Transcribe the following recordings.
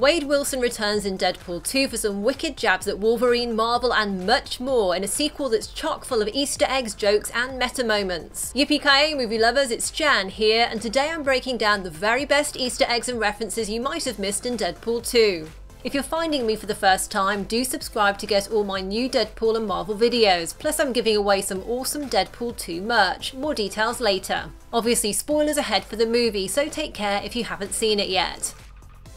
Wade Wilson returns in Deadpool 2 for some wicked jabs at Wolverine, Marvel and much more in a sequel that's chock full of Easter eggs, jokes and meta moments. Yippee-ki-yay movie lovers, it's Jan here, and today I'm breaking down the very best Easter eggs and references you might have missed in Deadpool 2. If you're finding me for the first time, do subscribe to get all my new Deadpool and Marvel videos, plus I'm giving away some awesome Deadpool 2 merch, more details later. Obviously spoilers ahead for the movie, so take care if you haven't seen it yet.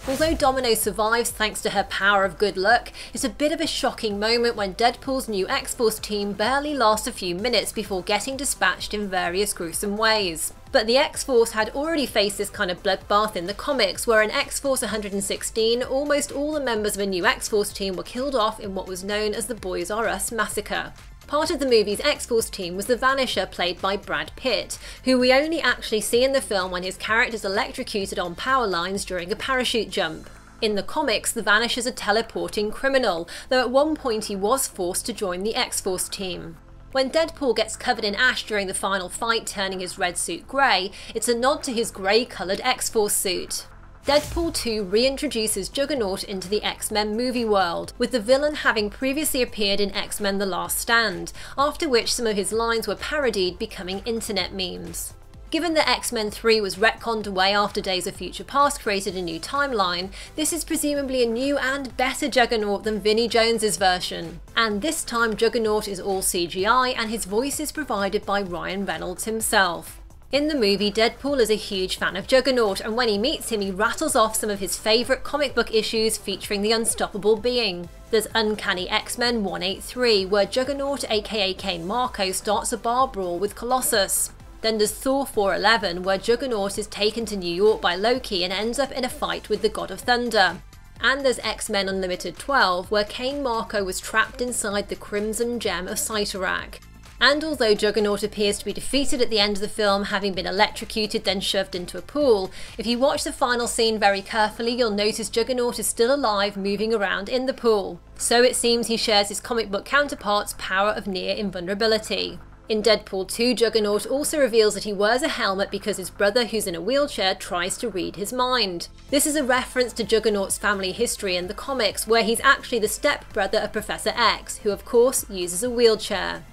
Although Domino survives thanks to her power of good luck, it's a bit of a shocking moment when Deadpool's new X-Force team barely lasts a few minutes before getting dispatched in various gruesome ways. But the X-Force had already faced this kind of bloodbath in the comics, where in X-Force 116, almost all the members of a new X-Force team were killed off in what was known as the Boys R Us massacre. Part of the movie's X-Force team was the Vanisher, played by Brad Pitt, who we only actually see in the film when his character's electrocuted on power lines during a parachute jump. In the comics, the Vanisher's a teleporting criminal, though at one point he was forced to join the X-Force team. When Deadpool gets covered in ash during the final fight, turning his red suit grey, it's a nod to his grey-coloured X-Force suit. Deadpool 2 reintroduces Juggernaut into the X-Men movie world, with the villain having previously appeared in X-Men The Last Stand, after which some of his lines were parodied, becoming internet memes. Given that X-Men 3 was retconned away after Days of Future Past created a new timeline, this is presumably a new and better Juggernaut than Vinnie Jones's version. And this time Juggernaut is all CGI and his voice is provided by Ryan Reynolds himself. In the movie, Deadpool is a huge fan of Juggernaut, and when he meets him he rattles off some of his favourite comic book issues featuring the Unstoppable Being. There's Uncanny X-Men 183, where Juggernaut aka Kane Marko starts a bar brawl with Colossus. Then there's Thor 411, where Juggernaut is taken to New York by Loki and ends up in a fight with the God of Thunder. And there's X-Men Unlimited 12, where Kane Marko was trapped inside the Crimson Gem of Cyttorak. And although Juggernaut appears to be defeated at the end of the film, having been electrocuted then shoved into a pool, if you watch the final scene very carefully you'll notice Juggernaut is still alive, moving around in the pool. So it seems he shares his comic book counterpart's power of near invulnerability. In Deadpool 2, Juggernaut also reveals that he wears a helmet because his brother, who's in a wheelchair, tries to read his mind. This is a reference to Juggernaut's family history in the comics, where he's actually the stepbrother of Professor X, who of course uses a wheelchair.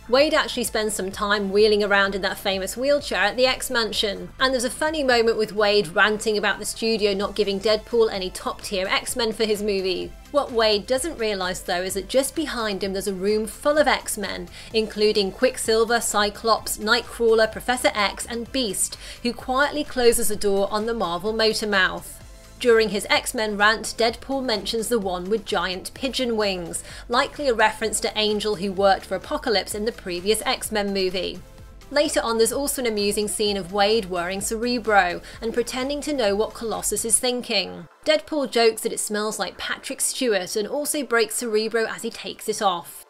Wade actually spends some time wheeling around in that famous wheelchair at the X-Mansion, and there's a funny moment with Wade ranting about the studio not giving Deadpool any top-tier X-Men for his movie. What Wade doesn't realise though is that just behind him there's a room full of X-Men, including Quicksilver, Cyclops, Nightcrawler, Professor X and Beast, who quietly closes the door on the Marvel Motormouth. During his X-Men rant, Deadpool mentions the one with giant pigeon wings, likely a reference to Angel, who worked for Apocalypse in the previous X-Men movie. Later on there's also an amusing scene of Wade wearing Cerebro and pretending to know what Colossus is thinking. Deadpool jokes that it smells like Patrick Stewart and also breaks Cerebro as he takes it off.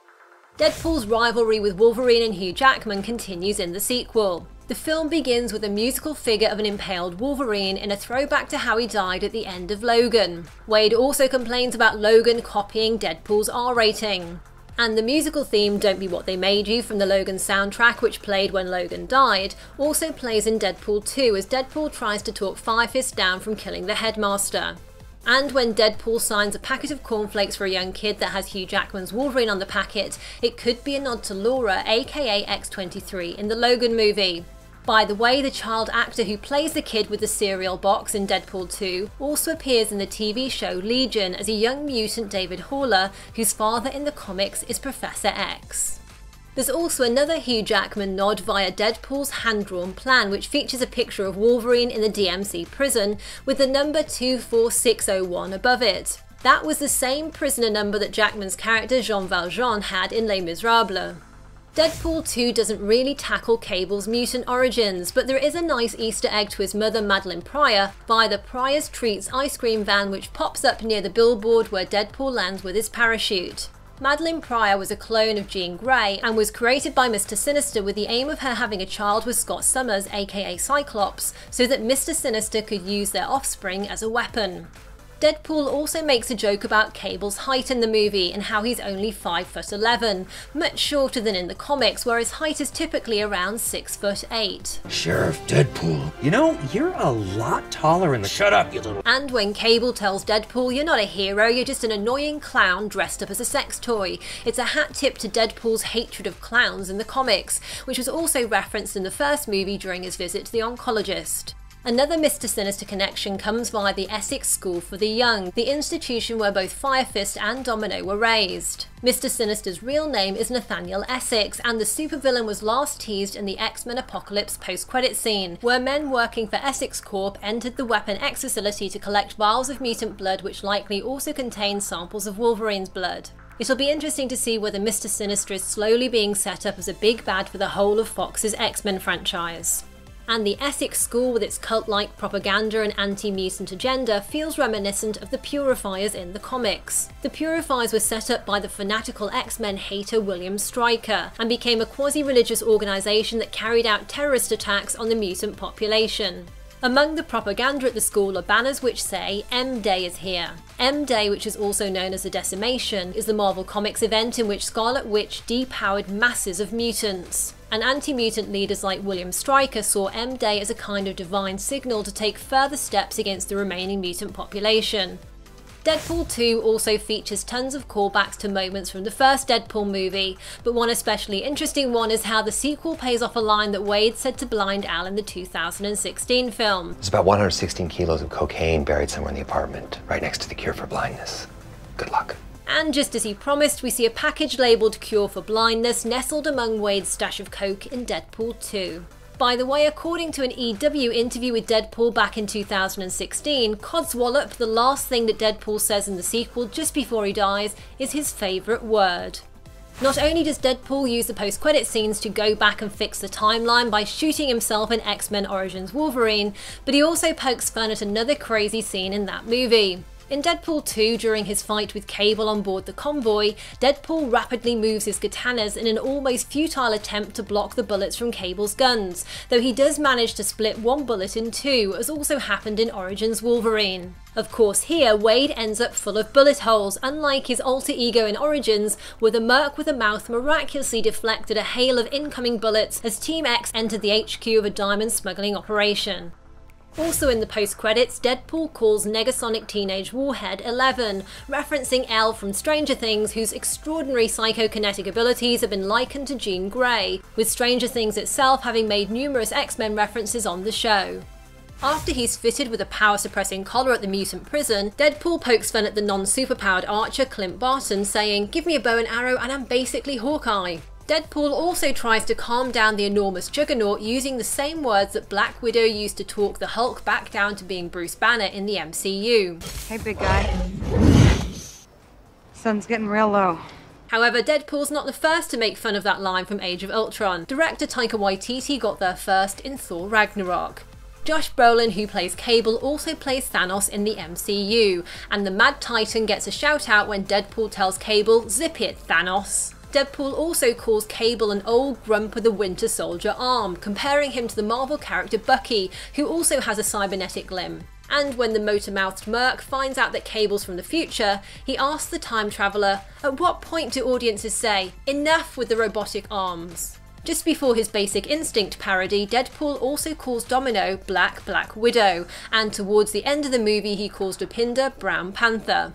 Deadpool's rivalry with Wolverine and Hugh Jackman continues in the sequel. The film begins with a musical figure of an impaled Wolverine in a throwback to how he died at the end of Logan. Wade also complains about Logan copying Deadpool's R rating. And the musical theme Don't Be What They Made You from the Logan soundtrack, which played when Logan died, also plays in Deadpool 2 as Deadpool tries to talk Firefist down from killing the headmaster. And when Deadpool signs a packet of cornflakes for a young kid that has Hugh Jackman's Wolverine on the packet, it could be a nod to Laura aka X-23 in the Logan movie. By the way, the child actor who plays the kid with the cereal box in Deadpool 2 also appears in the TV show Legion as a young mutant David Haller, whose father in the comics is Professor X. There's also another Hugh Jackman nod via Deadpool's hand-drawn plan, which features a picture of Wolverine in the DMC prison with the number 24601 above it. That was the same prisoner number that Jackman's character Jean Valjean had in Les Miserables. Deadpool 2 doesn't really tackle Cable's mutant origins, but there is a nice Easter egg to his mother Madeline Pryor via the Pryor's Treats ice cream van, which pops up near the billboard where Deadpool lands with his parachute. Madeline Pryor was a clone of Jean Grey and was created by Mr. Sinister with the aim of her having a child with Scott Summers aka Cyclops, so that Mr. Sinister could use their offspring as a weapon. Deadpool also makes a joke about Cable's height in the movie and how he's only 5'11", much shorter than in the comics where his height is typically around 6'8". Sheriff Deadpool, you know, you're a lot taller in the— Shut up, you little— And when Cable tells Deadpool you're not a hero, you're just an annoying clown dressed up as a sex toy, it's a hat tip to Deadpool's hatred of clowns in the comics, which was also referenced in the first movie during his visit to the oncologist. Another Mr. Sinister connection comes via the Essex School for the Young, the institution where both Fire Fist and Domino were raised. Mr. Sinister's real name is Nathaniel Essex, and the supervillain was last teased in the X-Men Apocalypse post-credit scene, where men working for Essex Corp entered the Weapon X facility to collect vials of mutant blood which likely also contained samples of Wolverine's blood. It'll be interesting to see whether Mr. Sinister is slowly being set up as a big bad for the whole of Fox's X-Men franchise. And the Essex School with its cult-like propaganda and anti-mutant agenda feels reminiscent of the Purifiers in the comics. The Purifiers were set up by the fanatical X-Men hater William Stryker, and became a quasi-religious organisation that carried out terrorist attacks on the mutant population. Among the propaganda at the school are banners which say, M-Day is here. M-Day, which is also known as the Decimation, is the Marvel Comics event in which Scarlet Witch depowered masses of mutants. And anti-mutant leaders like William Stryker saw M-Day as a kind of divine signal to take further steps against the remaining mutant population. Deadpool 2 also features tons of callbacks to moments from the first Deadpool movie, but one especially interesting one is how the sequel pays off a line that Wade said to Blind Al in the 2016 film. There's about 116 kilos of cocaine buried somewhere in the apartment, right next to the cure for blindness. Good luck. And just as he promised, we see a package labelled Cure for Blindness nestled among Wade's stash of coke in Deadpool 2. By the way, according to an EW interview with Deadpool back in 2016, Codswallop, the last thing that Deadpool says in the sequel just before he dies, is his favourite word. Not only does Deadpool use the post-credit scenes to go back and fix the timeline by shooting himself in X-Men Origins Wolverine, but he also pokes fun at another crazy scene in that movie. In Deadpool 2, during his fight with Cable on board the convoy, Deadpool rapidly moves his katanas in an almost futile attempt to block the bullets from Cable's guns, though he does manage to split one bullet in two, as also happened in Origins Wolverine. Of course here, Wade ends up full of bullet holes, unlike his alter ego in Origins, where the Merc with a mouth miraculously deflected a hail of incoming bullets as Team X entered the HQ of a diamond smuggling operation. Also in the post-credits, Deadpool calls Negasonic Teenage Warhead 11, referencing Elle from Stranger Things, whose extraordinary psychokinetic abilities have been likened to Jean Grey, with Stranger Things itself having made numerous X-Men references on the show. After he's fitted with a power-suppressing collar at the mutant prison, Deadpool pokes fun at the non-superpowered archer Clint Barton, saying, "Give me a bow and arrow and I'm basically Hawkeye." Deadpool also tries to calm down the enormous Juggernaut using the same words that Black Widow used to talk the Hulk back down to being Bruce Banner in the MCU. Hey, big guy. Sun's getting real low. However, Deadpool's not the first to make fun of that line from Age of Ultron. Director Taika Waititi got there first in Thor Ragnarok. Josh Brolin, who plays Cable, also plays Thanos in the MCU, and the Mad Titan gets a shout out when Deadpool tells Cable, "Zip it, Thanos." Deadpool also calls Cable an old grump with a Winter Soldier arm, comparing him to the Marvel character Bucky, who also has a cybernetic limb. And when the motor-mouthed Merc finds out that Cable's from the future, he asks the time traveller, "At what point do audiences say, 'Enough with the robotic arms'?" Just before his Basic Instinct parody, Deadpool also calls Domino Black Widow, and towards the end of the movie he calls Dopinder Brown Panther.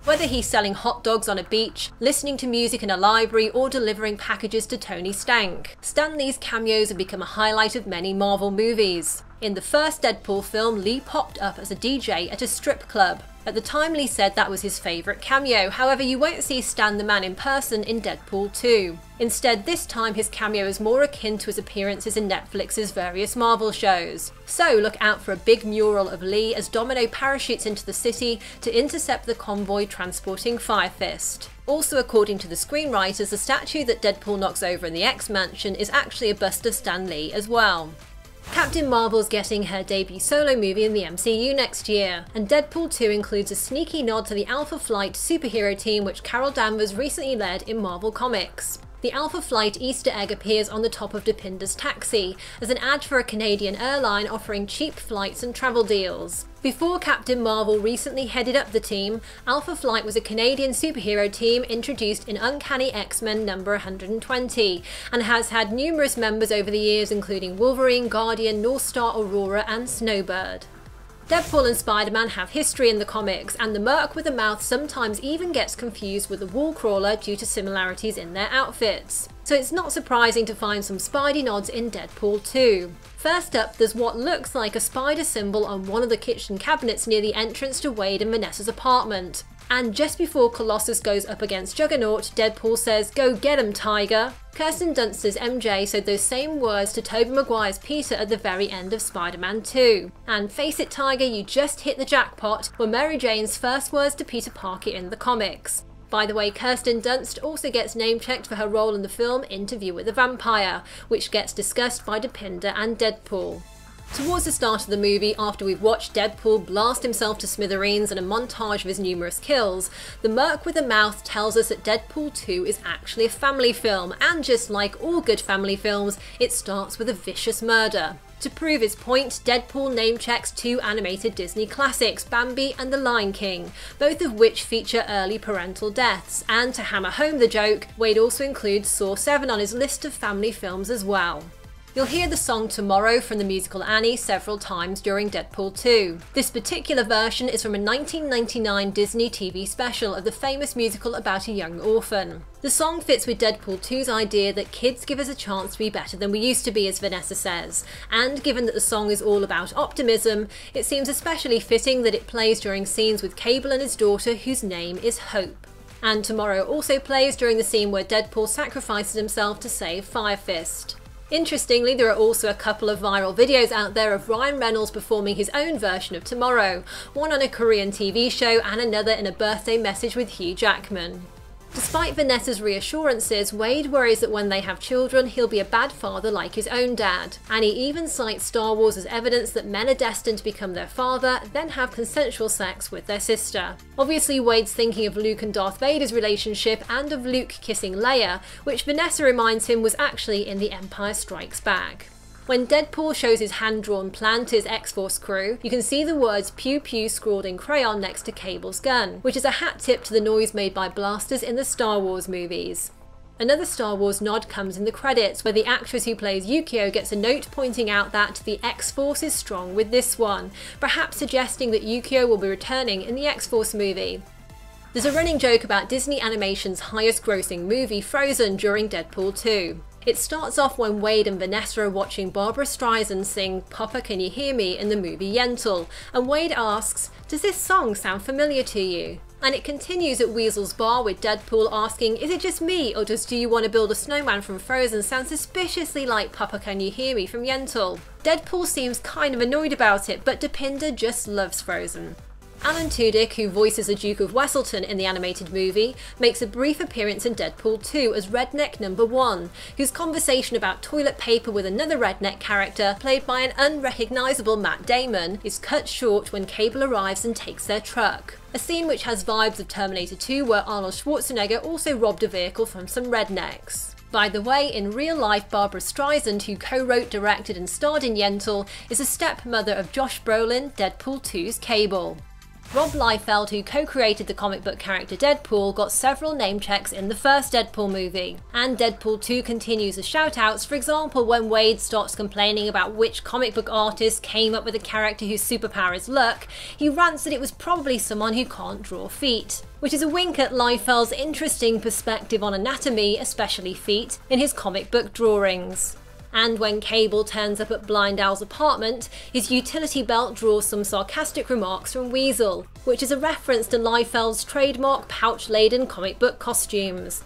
Whether he's selling hot dogs on a beach, listening to music in a library, or delivering packages to Tony Stank, Stan Lee's cameos have become a highlight of many Marvel movies. In the first Deadpool film, Lee popped up as a DJ at a strip club. At the time, Lee said that was his favourite cameo, however you won't see Stan the Man in person in Deadpool 2. Instead, this time his cameo is more akin to his appearances in Netflix's various Marvel shows. So look out for a big mural of Lee as Domino parachutes into the city to intercept the convoy transporting Fire Fist. Also, according to the screenwriters, the statue that Deadpool knocks over in the X-Mansion is actually a bust of Stan Lee as well. Captain Marvel's getting her debut solo movie in the MCU next year, and Deadpool 2 includes a sneaky nod to the Alpha Flight superhero team which Carol Danvers recently led in Marvel Comics. The Alpha Flight Easter egg appears on the top of Dipinder's taxi as an ad for a Canadian airline offering cheap flights and travel deals. Before Captain Marvel recently headed up the team, Alpha Flight was a Canadian superhero team introduced in Uncanny X-Men number 120, and has had numerous members over the years including Wolverine, Guardian, Northstar, Aurora and Snowbird. Deadpool and Spider-Man have history in the comics, and the Merc with a mouth sometimes even gets confused with the Wallcrawler due to similarities in their outfits. So it's not surprising to find some Spidey nods in Deadpool 2. First up, there's what looks like a spider symbol on one of the kitchen cabinets near the entrance to Wade and Vanessa's apartment. And just before Colossus goes up against Juggernaut, Deadpool says, "Go get him, Tiger." Kirsten Dunst's MJ said those same words to Tobey Maguire's Peter at the very end of Spider-Man 2. And face it, Tiger, you just hit the jackpot were Mary Jane's first words to Peter Parker in the comics. By the way, Kirsten Dunst also gets name-checked for her role in the film Interview with the Vampire, which gets discussed by Dopinder and Deadpool. Towards the start of the movie, after we've watched Deadpool blast himself to smithereens and a montage of his numerous kills, the Merc with a mouth tells us that Deadpool 2 is actually a family film, and just like all good family films, it starts with a vicious murder. To prove his point, Deadpool name-checks two animated Disney classics, Bambi and The Lion King, both of which feature early parental deaths, and to hammer home the joke, Wade also includes Saw 7 on his list of family films as well. You'll hear the song Tomorrow from the musical Annie several times during Deadpool 2. This particular version is from a 1999 Disney TV special of the famous musical about a young orphan. The song fits with Deadpool 2's idea that kids give us a chance to be better than we used to be, as Vanessa says, and given that the song is all about optimism, it seems especially fitting that it plays during scenes with Cable and his daughter, whose name is Hope. And Tomorrow also plays during the scene where Deadpool sacrifices himself to save Fire Fist. Interestingly, there are also a couple of viral videos out there of Ryan Reynolds performing his own version of Tomorrow, one on a Korean TV show and another in a birthday message with Hugh Jackman. Despite Vanessa's reassurances, Wade worries that when they have children, he'll be a bad father like his own dad. And he even cites Star Wars as evidence that men are destined to become their father, then have consensual sex with their sister. Obviously, Wade's thinking of Luke and Darth Vader's relationship and of Luke kissing Leia, which Vanessa reminds him was actually in The Empire Strikes Back. When Deadpool shows his hand-drawn plan to his X-Force crew, you can see the words "Pew Pew" scrawled in crayon next to Cable's gun, which is a hat tip to the noise made by blasters in the Star Wars movies. Another Star Wars nod comes in the credits, where the actress who plays Yukio gets a note pointing out that the X-Force is strong with this one, perhaps suggesting that Yukio will be returning in the X-Force movie. There's a running joke about Disney Animation's highest-grossing movie, Frozen, during Deadpool 2. It starts off when Wade and Vanessa are watching Barbra Streisand sing "Papa Can You Hear Me" in the movie Yentl, and Wade asks, "Does this song sound familiar to you?" And it continues at Weasel's bar with Deadpool asking, "Is it just me, or does Do You Want to Build a Snowman from Frozen sound suspiciously like Papa Can You Hear Me from Yentl?" Deadpool seems kind of annoyed about it, but Dopinder just loves Frozen. Alan Tudyk, who voices the Duke of Weselton in the animated movie, makes a brief appearance in Deadpool 2 as Redneck Number 1, whose conversation about toilet paper with another redneck character, played by an unrecognisable Matt Damon, is cut short when Cable arrives and takes their truck. A scene which has vibes of Terminator 2, where Arnold Schwarzenegger also robbed a vehicle from some rednecks. By the way, in real life, Barbra Streisand, who co-wrote, directed and starred in Yentl, is a stepmother of Josh Brolin, Deadpool 2's Cable. Rob Liefeld, who co-created the comic book character Deadpool, got several name checks in the first Deadpool movie. And Deadpool 2 continues the shout-outs, for example when Wade starts complaining about which comic book artist came up with a character whose superpower is luck, he rants that it was probably someone who can't draw feet. Which is a wink at Liefeld's interesting perspective on anatomy, especially feet, in his comic book drawings. And when Cable turns up at Blind Al's apartment, his utility belt draws some sarcastic remarks from Weasel, which is a reference to Liefeld's trademark pouch-laden comic book costumes.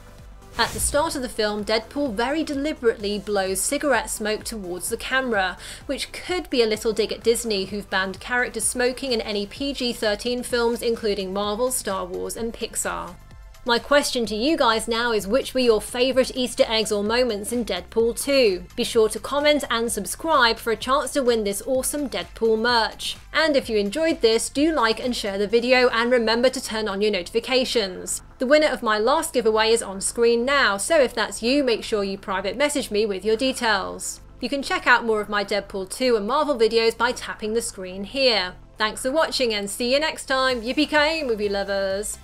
At the start of the film, Deadpool very deliberately blows cigarette smoke towards the camera, which could be a little dig at Disney, who've banned characters smoking in any PG-13 films including Marvel, Star Wars and Pixar. My question to you guys now is, which were your favourite Easter eggs or moments in Deadpool 2? Be sure to comment and subscribe for a chance to win this awesome Deadpool merch. And if you enjoyed this, do like and share the video, and remember to turn on your notifications. The winner of my last giveaway is on screen now, so if that's you, make sure you private message me with your details. You can check out more of my Deadpool 2 and Marvel videos by tapping the screen here. Thanks for watching and see you next time. Yippee-ki-yay, movie lovers!